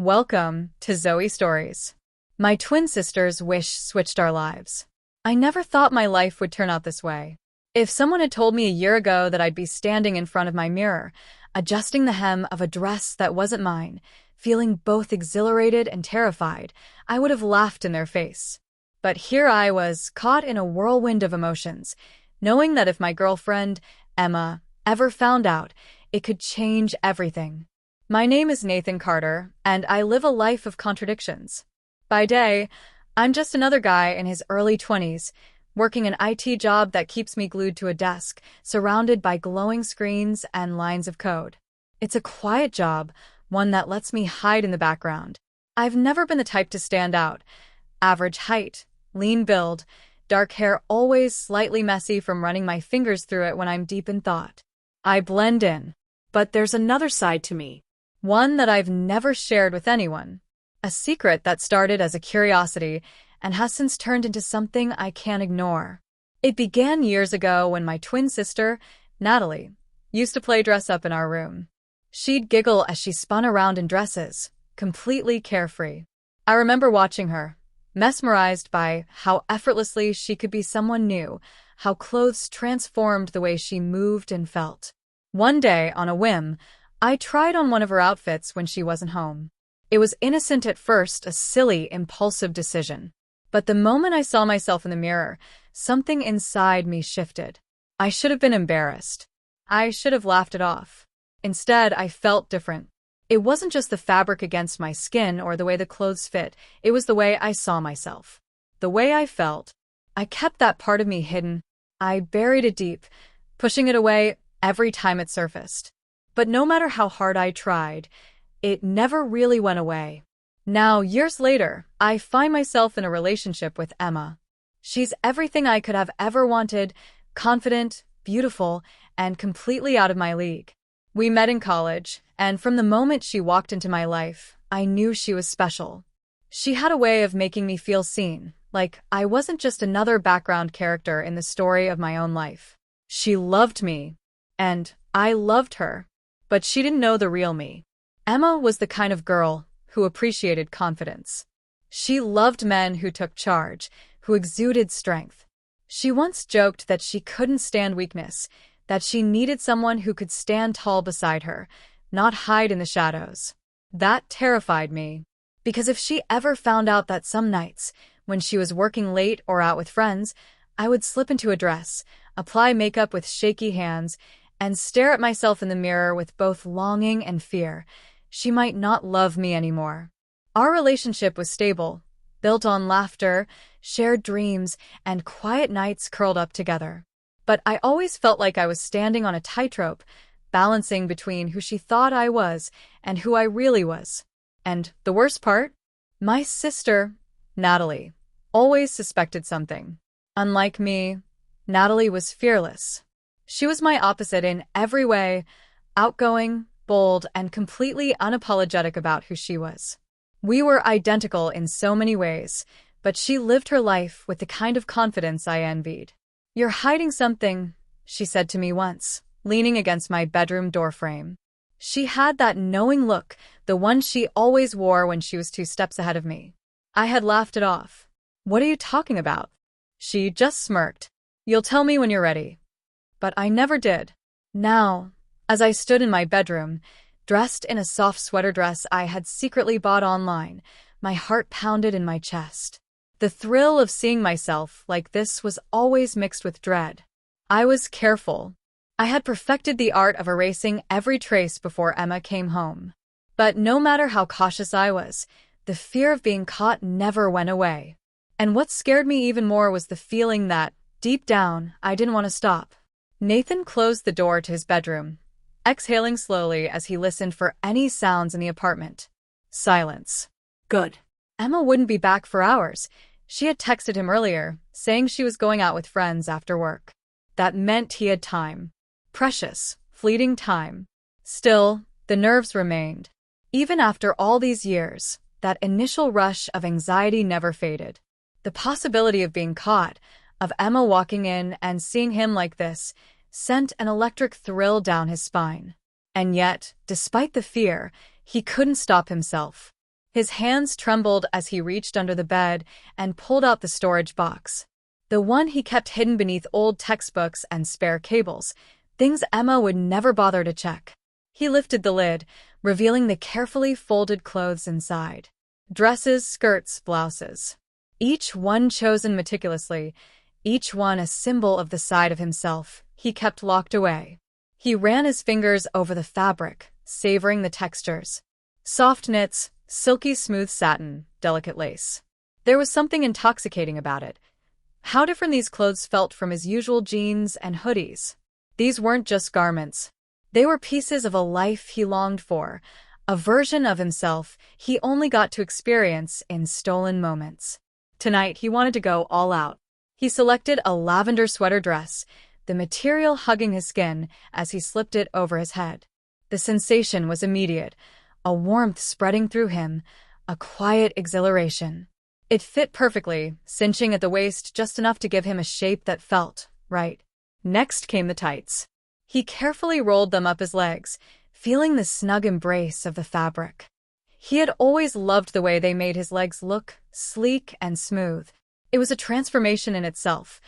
Welcome to Zoe Stories. My twin sister's wish switched our lives. I never thought my life would turn out this way. If someone had told me a year ago that I'd be standing in front of my mirror, adjusting the hem of a dress that wasn't mine, feeling both exhilarated and terrified, I would have laughed in their face. But here I was, caught in a whirlwind of emotions, knowing that if my girlfriend, Emma, ever found out, it could change everything. My name is Nathan Carter, and I live a life of contradictions. By day, I'm just another guy in his early 20s, working an IT job that keeps me glued to a desk, surrounded by glowing screens and lines of code. It's a quiet job, one that lets me hide in the background. I've never been the type to stand out. Average height, lean build, dark hair always slightly messy from running my fingers through it when I'm deep in thought. I blend in. But there's another side to me. One that I've never shared with anyone. A secret that started as a curiosity and has since turned into something I can't ignore. It began years ago when my twin sister, Natalie, used to play dress up in our room. She'd giggle as she spun around in dresses, completely carefree. I remember watching her, mesmerized by how effortlessly she could be someone new, how clothes transformed the way she moved and felt. One day, on a whim, I tried on one of her outfits when she wasn't home. It was innocent at first, a silly, impulsive decision. But the moment I saw myself in the mirror, something inside me shifted. I should have been embarrassed. I should have laughed it off. Instead, I felt different. It wasn't just the fabric against my skin or the way the clothes fit, it was the way I saw myself. The way I felt. I kept that part of me hidden. I buried it deep, pushing it away every time it surfaced. But no matter how hard I tried, it never really went away. Now, years later, I find myself in a relationship with Emma. She's everything I could have ever wanted, confident, beautiful, and completely out of my league. We met in college, and from the moment she walked into my life, I knew she was special. She had a way of making me feel seen, like I wasn't just another background character in the story of my own life. She loved me, and I loved her. But she didn't know the real me. Emma was the kind of girl who appreciated confidence. She loved men who took charge, who exuded strength. She once joked that she couldn't stand weakness, that she needed someone who could stand tall beside her, not hide in the shadows. That terrified me, because if she ever found out that some nights, when she was working late or out with friends, I would slip into a dress, apply makeup with shaky hands, and stare at myself in the mirror with both longing and fear, she might not love me anymore. Our relationship was stable, built on laughter, shared dreams, and quiet nights curled up together. But I always felt like I was standing on a tightrope, balancing between who she thought I was and who I really was. And the worst part? My sister, Natalie, always suspected something. Unlike me, Natalie was fearless. She was my opposite in every way, outgoing, bold, and completely unapologetic about who she was. We were identical in so many ways, but she lived her life with the kind of confidence I envied. "You're hiding something," she said to me once, leaning against my bedroom doorframe. She had that knowing look, the one she always wore when she was 2 steps ahead of me. I had laughed it off. "What are you talking about?" She just smirked. "You'll tell me when you're ready." But I never did. Now, as I stood in my bedroom, dressed in a soft sweater dress I had secretly bought online, my heart pounded in my chest. The thrill of seeing myself like this was always mixed with dread. I was careful. I had perfected the art of erasing every trace before Emma came home. But no matter how cautious I was, the fear of being caught never went away. And what scared me even more was the feeling that, deep down, I didn't want to stop. Nathan closed the door to his bedroom, exhaling slowly as he listened for any sounds in the apartment. Silence. Good. Emma wouldn't be back for hours. She had texted him earlier, saying she was going out with friends after work. That meant he had time. Precious, fleeting time. Still, the nerves remained. Even after all these years, that initial rush of anxiety never faded. The possibility of being caught, of Emma walking in and seeing him like this, sent an electric thrill down his spine. And yet, despite the fear, he couldn't stop himself. His hands trembled as he reached under the bed and pulled out the storage box. The one he kept hidden beneath old textbooks and spare cables, things Emma would never bother to check. He lifted the lid, revealing the carefully folded clothes inside. Dresses, skirts, blouses. Each one chosen meticulously, each one a symbol of the side of himself he kept locked away. He ran his fingers over the fabric, savoring the textures. Soft knits, silky smooth satin, delicate lace. There was something intoxicating about it. How different these clothes felt from his usual jeans and hoodies. These weren't just garments. They were pieces of a life he longed for, a version of himself he only got to experience in stolen moments. Tonight, he wanted to go all out. He selected a lavender sweater dress, the material hugging his skin as he slipped it over his head. The sensation was immediate, a warmth spreading through him, a quiet exhilaration. It fit perfectly, cinching at the waist just enough to give him a shape that felt right. Next came the tights. He carefully rolled them up his legs, feeling the snug embrace of the fabric. He had always loved the way they made his legs look sleek and smooth. It was a transformation in itself,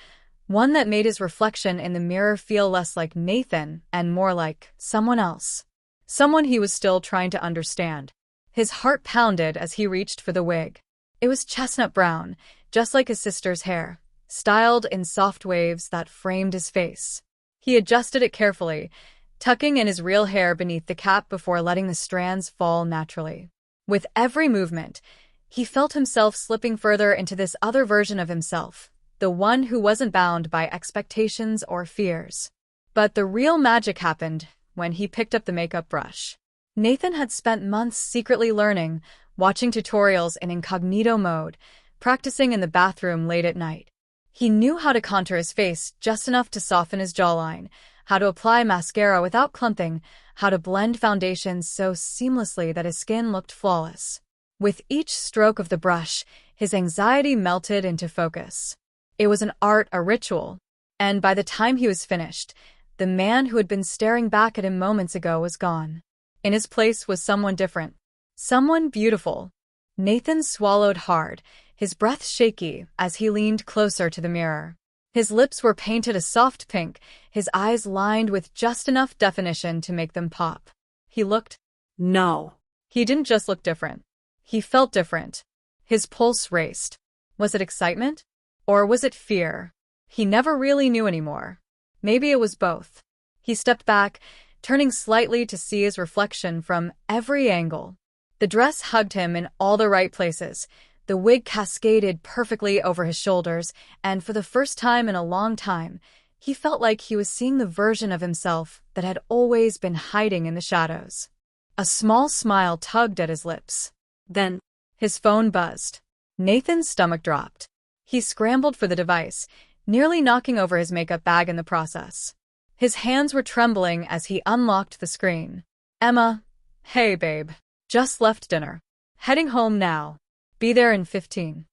one that made his reflection in the mirror feel less like Nathan and more like someone else. Someone he was still trying to understand. His heart pounded as he reached for the wig. It was chestnut brown, just like his sister's hair, styled in soft waves that framed his face. He adjusted it carefully, tucking in his real hair beneath the cap before letting the strands fall naturally. With every movement, he felt himself slipping further into this other version of himself, the one who wasn't bound by expectations or fears. But the real magic happened when he picked up the makeup brush. Nathan had spent months secretly learning, watching tutorials in incognito mode, practicing in the bathroom late at night. He knew how to contour his face just enough to soften his jawline, how to apply mascara without clumping, how to blend foundations so seamlessly that his skin looked flawless. With each stroke of the brush, his anxiety melted into focus. It was an art, a ritual. And by the time he was finished, the man who had been staring back at him moments ago was gone. In his place was someone different. Someone beautiful. Nathan swallowed hard, his breath shaky as he leaned closer to the mirror. His lips were painted a soft pink, his eyes lined with just enough definition to make them pop. He looked. No. He didn't just look different. He felt different. His pulse raced. Was it excitement? Or was it fear? He never really knew anymore. Maybe it was both. He stepped back, turning slightly to see his reflection from every angle. The dress hugged him in all the right places. The wig cascaded perfectly over his shoulders, and for the first time in a long time, he felt like he was seeing the version of himself that had always been hiding in the shadows. A small smile tugged at his lips. Then, his phone buzzed. Nathan's stomach dropped. He scrambled for the device, nearly knocking over his makeup bag in the process. His hands were trembling as he unlocked the screen. Emma. Hey, babe. Just left dinner. Heading home now. Be there in 15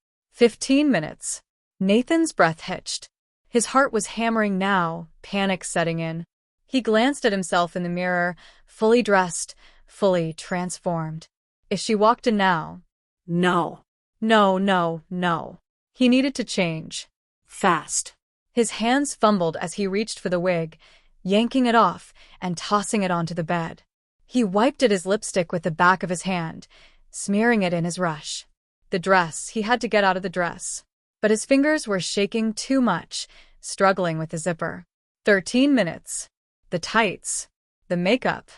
minutes. Nathan's breath hitched. His heart was hammering now, panic setting in. He glanced at himself in the mirror, fully dressed, fully transformed. If she walked in now? No. No. He needed to change. Fast. His hands fumbled as he reached for the wig, yanking it off and tossing it onto the bed. He wiped at his lipstick with the back of his hand, smearing it in his rush. The dress, he had to get out of the dress. But his fingers were shaking too much, struggling with the zipper. 13 minutes. The tights. The makeup.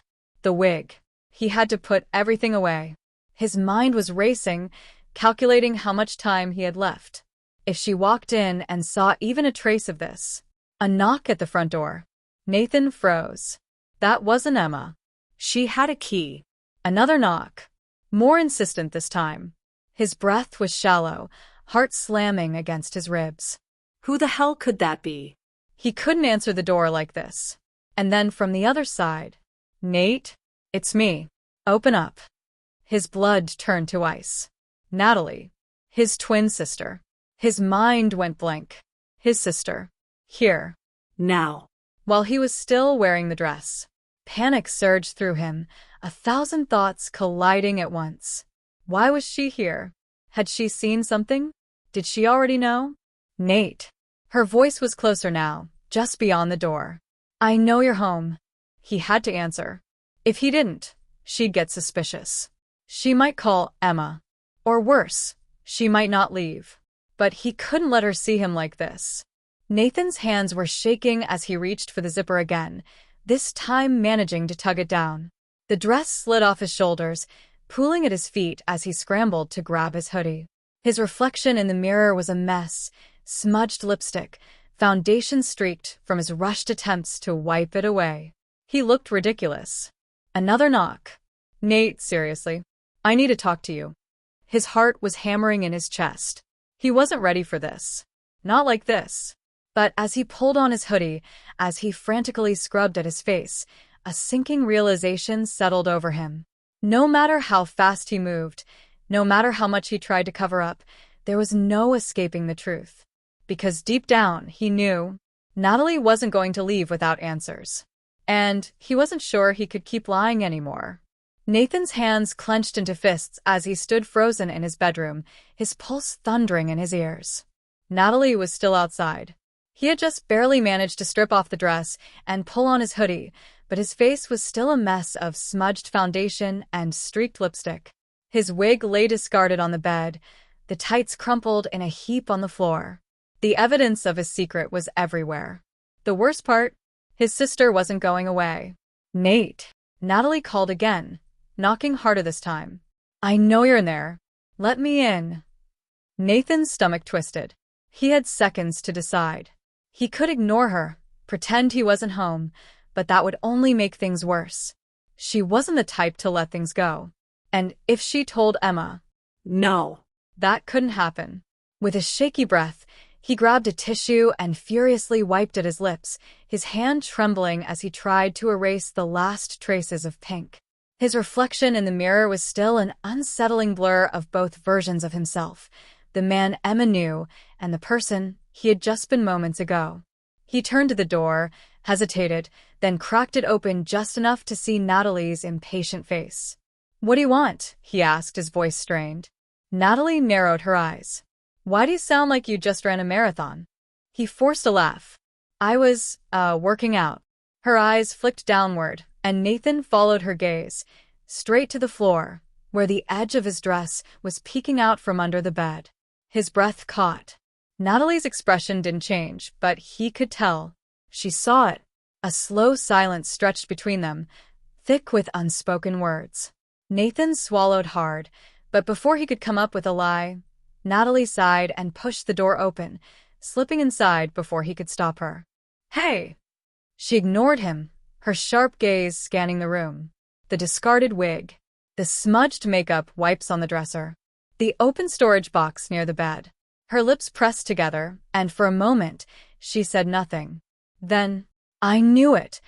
The wig. He had to put everything away. His mind was racing, calculating how much time he had left. If she walked in and saw even a trace of this. A knock at the front door. Nathan froze. That wasn't Emma. She had a key. Another knock. More insistent this time. His breath was shallow, heart slamming against his ribs. Who the hell could that be? He couldn't answer the door like this. And then from the other side. Nate? It's me. Open up. His blood turned to ice. Natalie. His twin sister. His mind went blank. His sister. Here. Now. While he was still wearing the dress. Panic surged through him, 1,000 thoughts colliding at once. Why was she here? Had she seen something? Did she already know? Nate. Her voice was closer now, just beyond the door. I know you're home. He had to answer. If he didn't, she'd get suspicious. She might call Emma. Or worse, she might not leave. But he couldn't let her see him like this. Nathan's hands were shaking as he reached for the zipper again, this time managing to tug it down. The dress slid off his shoulders, pooling at his feet as he scrambled to grab his hoodie. His reflection in the mirror was a mess, smudged lipstick, foundation streaked from his rushed attempts to wipe it away. He looked ridiculous. Another knock. Nate, seriously. I need to talk to you. His heart was hammering in his chest. He wasn't ready for this. Not like this. But as he pulled on his hoodie, as he frantically scrubbed at his face, a sinking realization settled over him. No matter how fast he moved, no matter how much he tried to cover up, there was no escaping the truth. Because deep down, he knew Natalie wasn't going to leave without answers. And he wasn't sure he could keep lying anymore. Nathan's hands clenched into fists as he stood frozen in his bedroom, his pulse thundering in his ears. Natalie was still outside. He had just barely managed to strip off the dress and pull on his hoodie, but his face was still a mess of smudged foundation and streaked lipstick. His wig lay discarded on the bed, the tights crumpled in a heap on the floor. The evidence of his secret was everywhere. The worst part, his sister wasn't going away. Nate. Natalie called again, knocking harder this time. I know you're in there. Let me in. Nathan's stomach twisted. He had seconds to decide. He could ignore her, pretend he wasn't home, but that would only make things worse. She wasn't the type to let things go. And if she told Emma, no, that couldn't happen. With a shaky breath, he grabbed a tissue and furiously wiped at his lips, his hand trembling as he tried to erase the last traces of pink. His reflection in the mirror was still an unsettling blur of both versions of himself, the man Emma knew and the person he had just been moments ago. He turned to the door, hesitated, then cracked it open just enough to see Natalie's impatient face. What do you want? He asked, his voice strained. Natalie narrowed her eyes. Why do you sound like you just ran a marathon? He forced a laugh. I was, working out. Her eyes flicked downward, and Nathan followed her gaze, straight to the floor, where the edge of his dress was peeking out from under the bed. His breath caught. Natalie's expression didn't change, but he could tell. She saw it. A slow silence stretched between them, thick with unspoken words. Nathan swallowed hard, but before he could come up with a lie, Natalie sighed and pushed the door open, slipping inside before he could stop her. Hey! She ignored him, her sharp gaze scanning the room. The discarded wig, the smudged makeup wipes on the dresser, the open storage box near the bed. Her lips pressed together, and for a moment, she said nothing. Then, I knew it.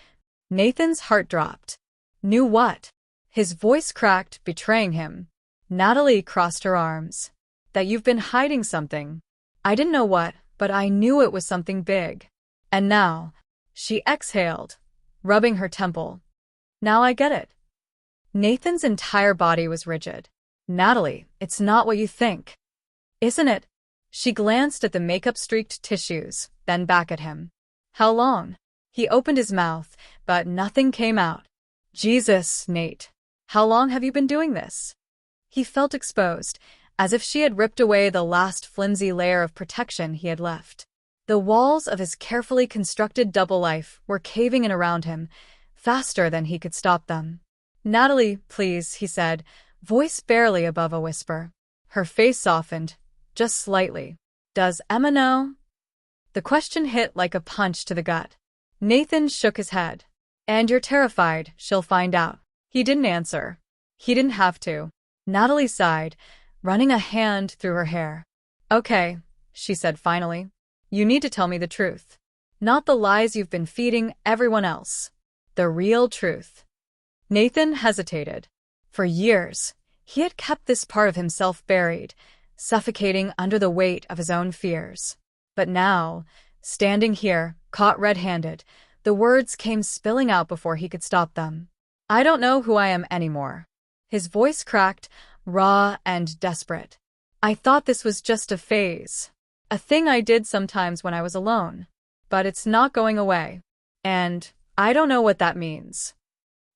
Nathan's heart dropped. Knew what? His voice cracked, betraying him. Natalie crossed her arms. That you've been hiding something. I didn't know what, but I knew it was something big. And now, she exhaled, rubbing her temple. Now I get it. Nathan's entire body was rigid. Natalie, it's not what you think. Isn't it? She glanced at the makeup-streaked tissues, then back at him. How long? He opened his mouth, but nothing came out. Jesus, Nate. How long have you been doing this? He felt exposed, as if she had ripped away the last flimsy layer of protection he had left. The walls of his carefully constructed double life were caving in around him, faster than he could stop them. Natalie, please, he said, voice barely above a whisper. Her face softened, just slightly. Does Emma know? The question hit like a punch to the gut. Nathan shook his head. And you're terrified she'll find out. He didn't answer. He didn't have to. Natalie sighed, running a hand through her hair. Okay, she said finally. You need to tell me the truth. Not the lies you've been feeding everyone else. The real truth. Nathan hesitated. For years, he had kept this part of himself buried, suffocating under the weight of his own fears. But now, standing here, caught red-handed, the words came spilling out before he could stop them. I don't know who I am anymore. His voice cracked, raw and desperate. I thought this was just a phase. A thing I did sometimes when I was alone. But it's not going away. And I don't know what that means.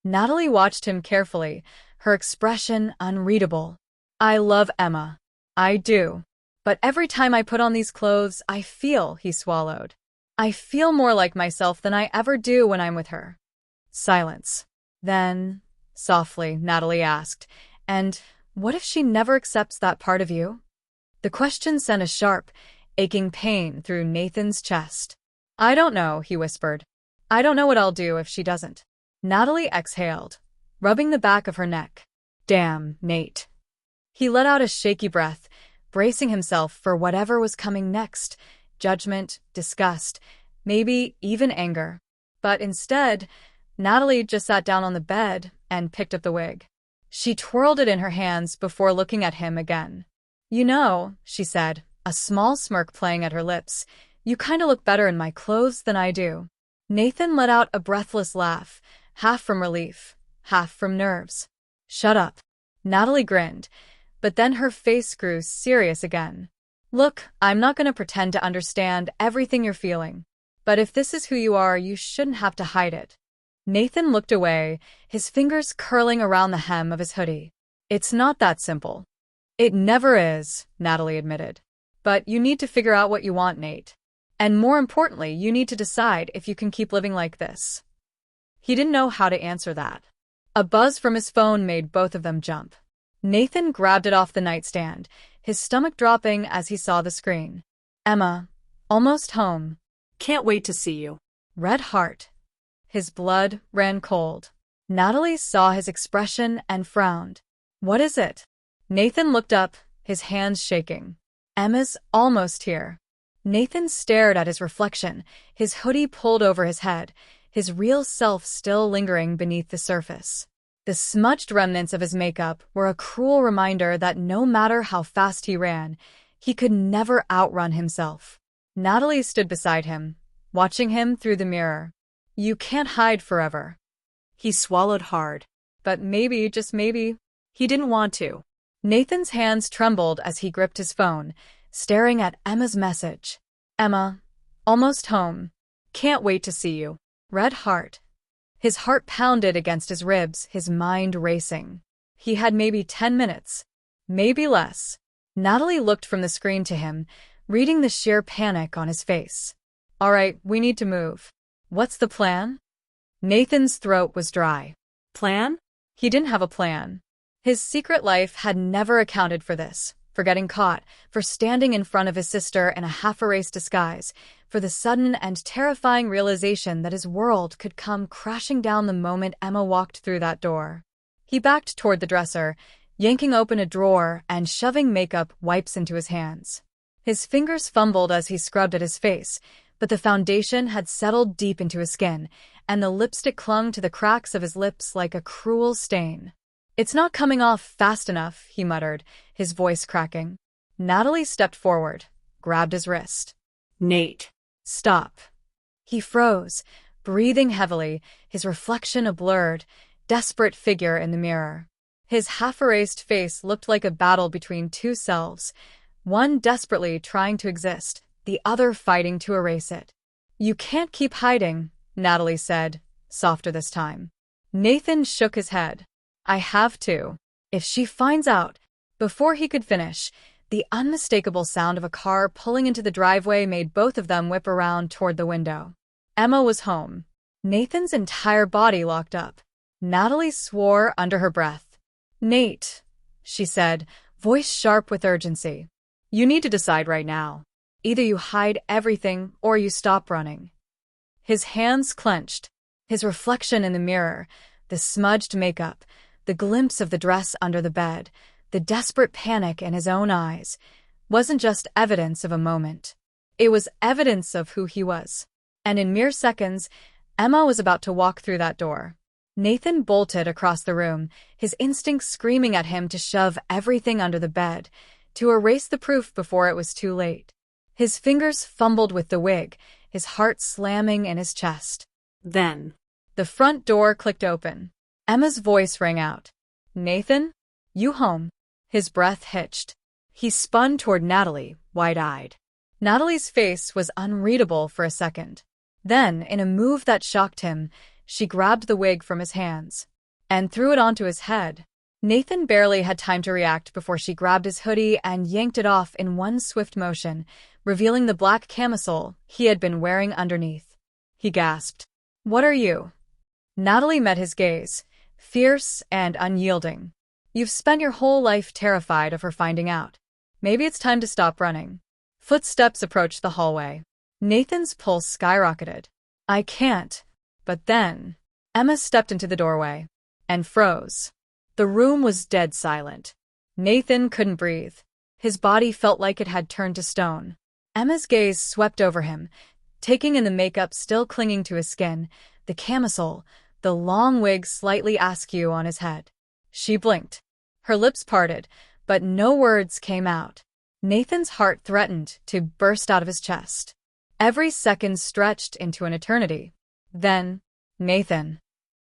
Natalie watched him carefully, her expression unreadable. I love Emma. I do. But every time I put on these clothes, I feel, he swallowed. I feel more like myself than I ever do when I'm with her. Silence. Then, softly, Natalie asked, and what if she never accepts that part of you? The question sent a sharp, aching pain through Nathan's chest. I don't know, he whispered. I don't know what I'll do if she doesn't. Natalie exhaled, rubbing the back of her neck. Damn, Nate. He let out a shaky breath, bracing himself for whatever was coming next. Judgment, disgust, maybe even anger. But instead, Natalie just sat down on the bed and picked up the wig. She twirled it in her hands before looking at him again. You know, she said, a small smirk playing at her lips, you kinda look better in my clothes than I do. Nathan let out a breathless laugh, half from relief, half from nerves. Shut up. Natalie grinned, but then her face grew serious again. Look, I'm not gonna pretend to understand everything you're feeling. But if this is who you are, you shouldn't have to hide it. Nathan looked away, his fingers curling around the hem of his hoodie. It's not that simple. It never is, Natalie admitted. But you need to figure out what you want, Nate. And more importantly, you need to decide if you can keep living like this. He didn't know how to answer that. A buzz from his phone made both of them jump. Nathan grabbed it off the nightstand, his stomach dropping as he saw the screen. Emma, almost home. Can't wait to see you. Red heart. His blood ran cold. Natalie saw his expression and frowned. What is it? Nathan looked up, his hands shaking. Emma's almost here. Nathan stared at his reflection, his hoodie pulled over his head, his real self still lingering beneath the surface. The smudged remnants of his makeup were a cruel reminder that no matter how fast he ran, he could never outrun himself. Natalie stood beside him, watching him through the mirror. You can't hide forever. He swallowed hard. But maybe, just maybe, he didn't want to. Nathan's hands trembled as he gripped his phone, staring at Emma's message. Emma, almost home. Can't wait to see you. Red heart. His heart pounded against his ribs, his mind racing. He had maybe 10 minutes. Maybe less. Natalie looked from the screen to him, reading the sheer panic on his face. All right, we need to move. What's the plan? Nathan's throat was dry. Plan? He didn't have a plan. His secret life had never accounted for this, for getting caught, for standing in front of his sister in a half-erased disguise, for the sudden and terrifying realization that his world could come crashing down the moment Emma walked through that door. He backed toward the dresser, yanking open a drawer and shoving makeup wipes into his hands. His fingers fumbled as he scrubbed at his face, but the foundation had settled deep into his skin, and the lipstick clung to the cracks of his lips like a cruel stain. It's not coming off fast enough, he muttered, his voice cracking. Natalie stepped forward, grabbed his wrist. Nate. Stop. He froze, breathing heavily, his reflection a blurred, desperate figure in the mirror. His half-erased face looked like a battle between two selves, one desperately trying to exist, the other fighting to erase it. You can't keep hiding, Natalie said, softer this time. Nathan shook his head. I have to. If she finds out. Before he could finish, the unmistakable sound of a car pulling into the driveway made both of them whip around toward the window. Emma was home. Nathan's entire body locked up. Natalie swore under her breath. Nate, she said, voice sharp with urgency. You need to decide right now. Either you hide everything or you stop running. His hands clenched, his reflection in the mirror, the smudged makeup, the glimpse of the dress under the bed, the desperate panic in his own eyes, wasn't just evidence of a moment. It was evidence of who he was. And in mere seconds, Emma was about to walk through that door. Nathan bolted across the room, his instincts screaming at him to shove everything under the bed, to erase the proof before it was too late. His fingers fumbled with the wig, his heart slamming in his chest. Then, the front door clicked open. Emma's voice rang out. Nathan? You home? His breath hitched. He spun toward Natalie, wide-eyed. Natalie's face was unreadable for a second. Then, in a move that shocked him, she grabbed the wig from his hands and threw it onto his head. Nathan barely had time to react before she grabbed his hoodie and yanked it off in one swift motion, revealing the black camisole he had been wearing underneath. He gasped. "What are you?" Natalie met his gaze, fierce and unyielding. "You've spent your whole life terrified of her finding out. Maybe it's time to stop running." Footsteps approached the hallway. Nathan's pulse skyrocketed. "I can't." But then, Emma stepped into the doorway and froze. The room was dead silent. Nathan couldn't breathe. His body felt like it had turned to stone. Emma's gaze swept over him, taking in the makeup still clinging to his skin, the camisole, the long wig slightly askew on his head. She blinked. Her lips parted, but no words came out. Nathan's heart threatened to burst out of his chest. Every second stretched into an eternity. Then, "Nathan."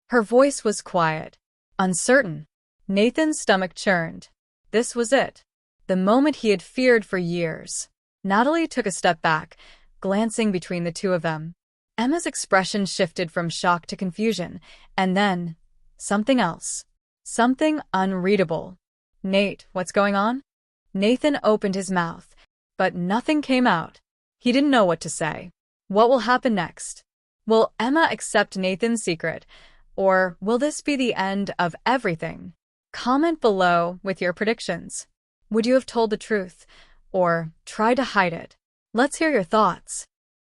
Her voice was quiet, uncertain. Nathan's stomach churned. This was it. The moment he had feared for years. Natalie took a step back, glancing between the two of them. Emma's expression shifted from shock to confusion, and then something else. Something unreadable. "Nate, what's going on?" Nathan opened his mouth, but nothing came out. He didn't know what to say. What will happen next? Will Emma accept Nathan's secret, or will this be the end of everything? Comment below with your predictions. Would you have told the truth, or tried to hide it? Let's hear your thoughts.